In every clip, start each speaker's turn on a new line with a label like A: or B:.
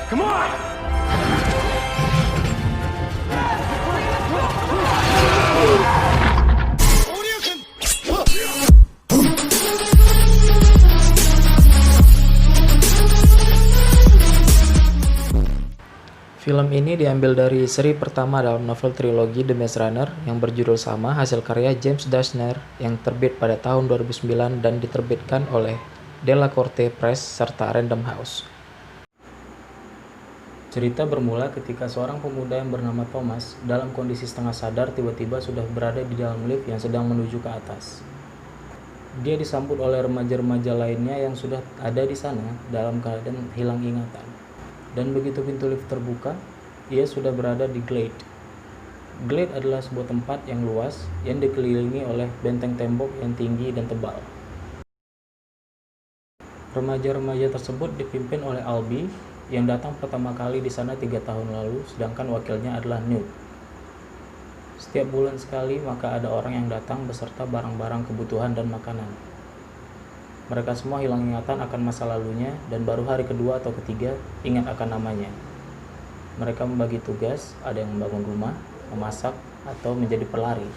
A: Come on!
B: Film ini diambil dari seri pertama dalam novel trilogi The Maze Runner yang berjudul sama hasil karya James Dashner yang terbit pada tahun 2009 dan diterbitkan oleh Della Corte Press serta Random House. Cerita bermula ketika seorang pemuda yang bernama Thomas dalam kondisi setengah sadar tiba-tiba sudah berada di dalam lift yang sedang menuju ke atas. Dia disambut oleh remaja-remaja lainnya yang sudah ada di sana dalam keadaan hilang ingatan. Dan begitu pintu lift terbuka, ia sudah berada di Glade. Glade adalah sebuah tempat yang luas yang dikelilingi oleh benteng tembok yang tinggi dan tebal. Remaja-remaja tersebut dipimpin oleh Albie yang datang pertama kali di sana 3 tahun lalu, sedangkan wakilnya adalah Newt. Setiap bulan sekali maka ada orang yang datang beserta barang-barang kebutuhan dan makanan. Mereka semua hilang ingatan akan masa lalunya dan baru hari kedua atau ketiga ingat akan namanya. Mereka membagi tugas, ada yang membangun rumah, memasak, atau menjadi pelari.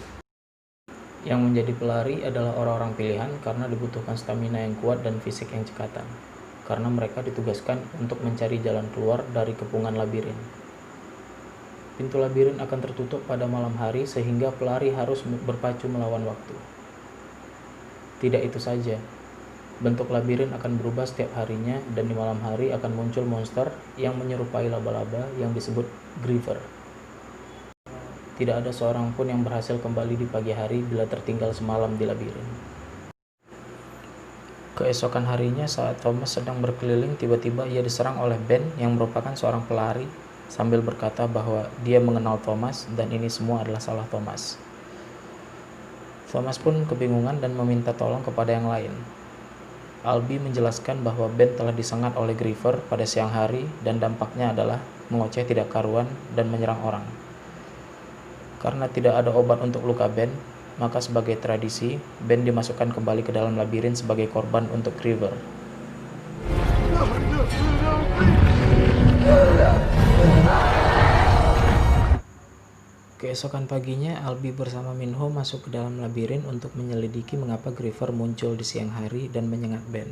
B: Yang menjadi pelari adalah orang-orang pilihan karena dibutuhkan stamina yang kuat dan fisik yang cekatan. Karena mereka ditugaskan untuk mencari jalan keluar dari kepungan labirin. Pintu labirin akan tertutup pada malam hari sehingga pelari harus berpacu melawan waktu. Tidak itu saja. Bentuk labirin akan berubah setiap harinya dan di malam hari akan muncul monster yang menyerupai laba-laba yang disebut Griever. Tidak ada seorang pun yang berhasil kembali di pagi hari bila tertinggal semalam di labirin. Keesokan harinya saat Thomas sedang berkeliling, tiba-tiba ia diserang oleh Ben yang merupakan seorang pelari sambil berkata bahwa dia mengenal Thomas dan ini semua adalah salah Thomas. Thomas pun kebingungan dan meminta tolong kepada yang lain. Albie menjelaskan bahwa Ben telah disengat oleh Griever pada siang hari dan dampaknya adalah mengoceh tidak karuan dan menyerang orang. Karena tidak ada obat untuk luka Ben, maka sebagai tradisi, Ben dimasukkan kembali ke dalam labirin sebagai korban untuk Griever. Keesokan paginya, Albie bersama Minho masuk ke dalam labirin untuk menyelidiki mengapa Griever muncul di siang hari dan menyengat Ben.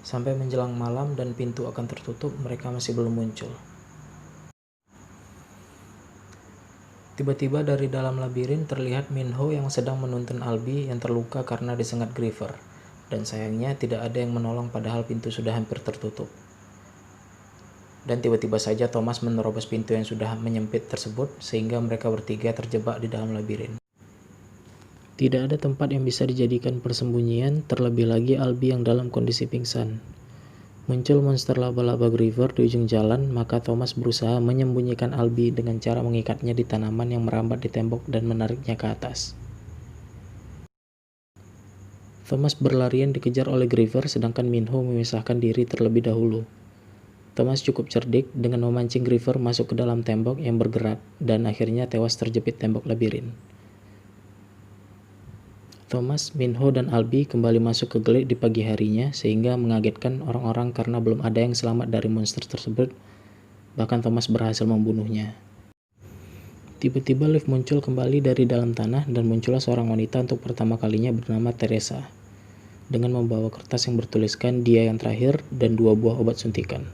B: Sampai menjelang malam dan pintu akan tertutup, mereka masih belum muncul. Tiba-tiba dari dalam labirin terlihat Minho yang sedang menuntun Albie yang terluka karena disengat Griever. Dan sayangnya tidak ada yang menolong padahal pintu sudah hampir tertutup. Dan tiba-tiba saja Thomas menerobos pintu yang sudah menyempit tersebut sehingga mereka bertiga terjebak di dalam labirin. Tidak ada tempat yang bisa dijadikan persembunyian, terlebih lagi Albie yang dalam kondisi pingsan. Muncul monster laba-laba Griever di ujung jalan, maka Thomas berusaha menyembunyikan Albie dengan cara mengikatnya di tanaman yang merambat di tembok dan menariknya ke atas. Thomas berlarian dikejar oleh Griever sedangkan Minho memisahkan diri terlebih dahulu. Thomas cukup cerdik dengan memancing Griever masuk ke dalam tembok yang bergerak dan akhirnya tewas terjepit tembok labirin. Thomas, Minho, dan Albie kembali masuk ke Glade di pagi harinya sehingga mengagetkan orang-orang karena belum ada yang selamat dari monster tersebut, bahkan Thomas berhasil membunuhnya. Tiba-tiba lift muncul kembali dari dalam tanah dan muncullah seorang wanita untuk pertama kalinya bernama Teresa dengan membawa kertas yang bertuliskan dia yang terakhir dan 2 buah obat suntikan.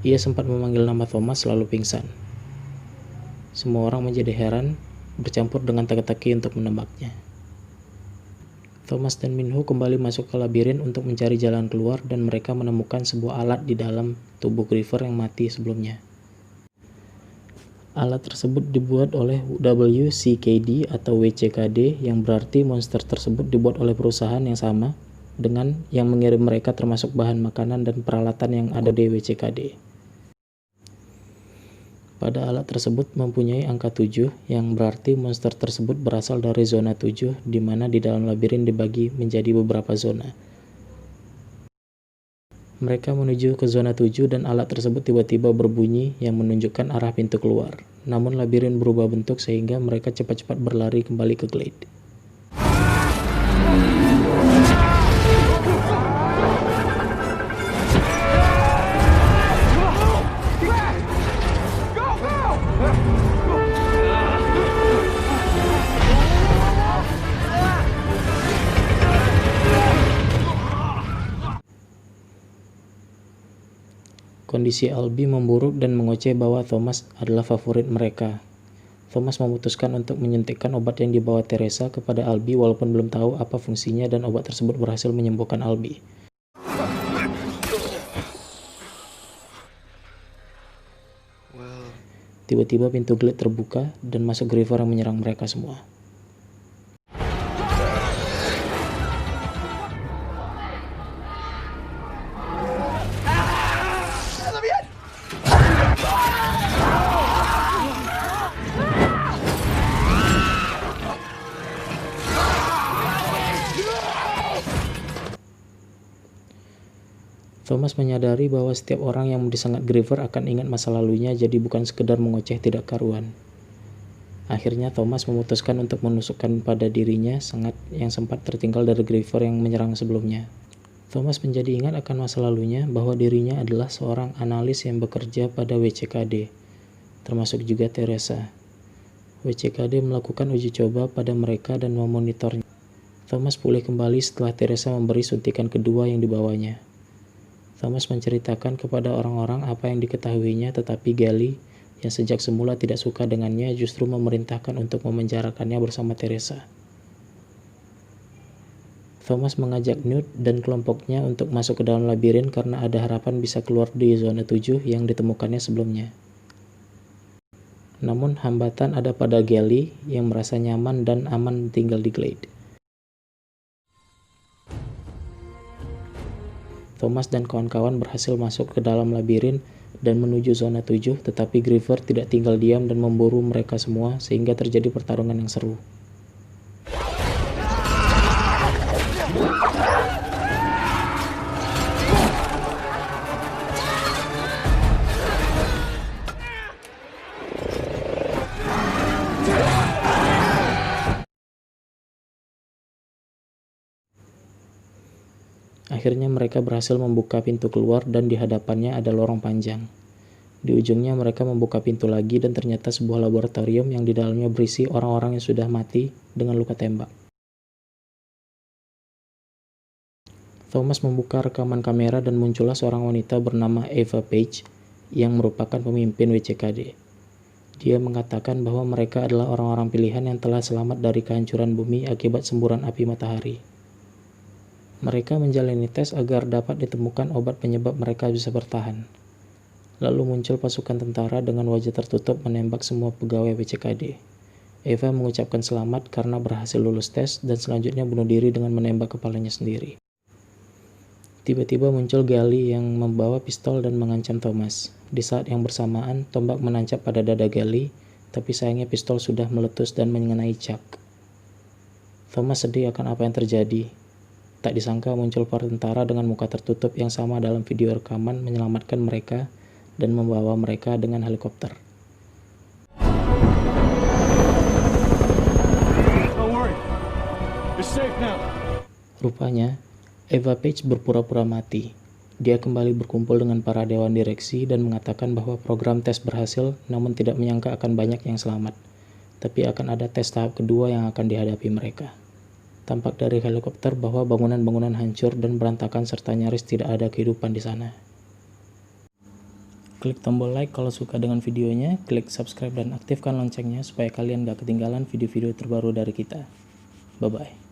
B: Ia sempat memanggil nama Thomas lalu pingsan. Semua orang menjadi heran, bercampur dengan teka-teki untuk menebaknya. Thomas dan Minho kembali masuk ke labirin untuk mencari jalan keluar dan mereka menemukan sebuah alat di dalam tubuh Griever yang mati sebelumnya. Alat tersebut dibuat oleh WCKD atau WCKD yang berarti monster tersebut dibuat oleh perusahaan yang sama dengan yang mengirim mereka termasuk bahan makanan dan peralatan yang ada di WCKD. Pada alat tersebut mempunyai angka 7 yang berarti monster tersebut berasal dari zona 7 di mana di dalam labirin dibagi menjadi beberapa zona. Mereka menuju ke zona 7 dan alat tersebut tiba-tiba berbunyi yang menunjukkan arah pintu keluar. Namun labirin berubah bentuk sehingga mereka cepat-cepat berlari kembali ke Glade. Kondisi Albie memburuk dan mengoceh bahwa Thomas adalah favorit mereka. Thomas memutuskan untuk menyuntikkan obat yang dibawa Teresa kepada Albie walaupun belum tahu apa fungsinya dan obat tersebut berhasil menyembuhkan Albie. Tiba-tiba pintu Glade terbuka dan masuk Griever yang menyerang mereka semua. Thomas menyadari bahwa setiap orang yang disengat Griever akan ingat masa lalunya, jadi bukan sekedar mengoceh tidak karuan. Akhirnya Thomas memutuskan untuk menusukkan pada dirinya sengat yang sempat tertinggal dari Griever yang menyerang sebelumnya. Thomas menjadi ingat akan masa lalunya bahwa dirinya adalah seorang analis yang bekerja pada WCKD, termasuk juga Teresa. WCKD melakukan uji coba pada mereka dan memonitornya. Thomas pulih kembali setelah Teresa memberi suntikan kedua yang dibawanya. Thomas menceritakan kepada orang-orang apa yang diketahuinya, tetapi Gally, yang sejak semula tidak suka dengannya, justru memerintahkan untuk memenjarakannya bersama Teresa. Thomas mengajak Newt dan kelompoknya untuk masuk ke dalam labirin karena ada harapan bisa keluar di zona 7 yang ditemukannya sebelumnya. Namun hambatan ada pada Gally yang merasa nyaman dan aman tinggal di Glade. Thomas dan kawan-kawan berhasil masuk ke dalam labirin dan menuju zona 7, tetapi Griever tidak tinggal diam dan memburu mereka semua sehingga terjadi pertarungan yang seru. Akhirnya mereka berhasil membuka pintu keluar dan di hadapannya ada lorong panjang. Di ujungnya mereka membuka pintu lagi dan ternyata sebuah laboratorium yang di dalamnya berisi orang-orang yang sudah mati dengan luka tembak. Thomas membuka rekaman kamera dan muncullah seorang wanita bernama Eva Page yang merupakan pemimpin WCKD. Dia mengatakan bahwa mereka adalah orang-orang pilihan yang telah selamat dari kehancuran bumi akibat semburan api matahari. Mereka menjalani tes agar dapat ditemukan obat penyebab mereka bisa bertahan. Lalu muncul pasukan tentara dengan wajah tertutup menembak semua pegawai WCKD. Eva mengucapkan selamat karena berhasil lulus tes dan selanjutnya bunuh diri dengan menembak kepalanya sendiri. Tiba-tiba muncul Gally yang membawa pistol dan mengancam Thomas. Di saat yang bersamaan, tombak menancap pada dada Gally, tapi sayangnya pistol sudah meletus dan mengenai Chuck. Thomas sedih akan apa yang terjadi. Tak disangka muncul para tentara dengan muka tertutup yang sama dalam video rekaman menyelamatkan mereka dan membawa mereka dengan helikopter. Rupanya, Eva Page berpura-pura mati. Dia kembali berkumpul dengan para dewan direksi dan mengatakan bahwa program tes berhasil, namun tidak menyangka akan banyak yang selamat. Tapi akan ada tes tahap kedua yang akan dihadapi mereka. Tampak dari helikopter bahwa bangunan-bangunan hancur dan berantakan serta nyaris tidak ada kehidupan di sana. Klik tombol like kalau suka dengan videonya, klik subscribe dan aktifkan loncengnya supaya kalian gak ketinggalan video-video terbaru dari kita. Bye-bye.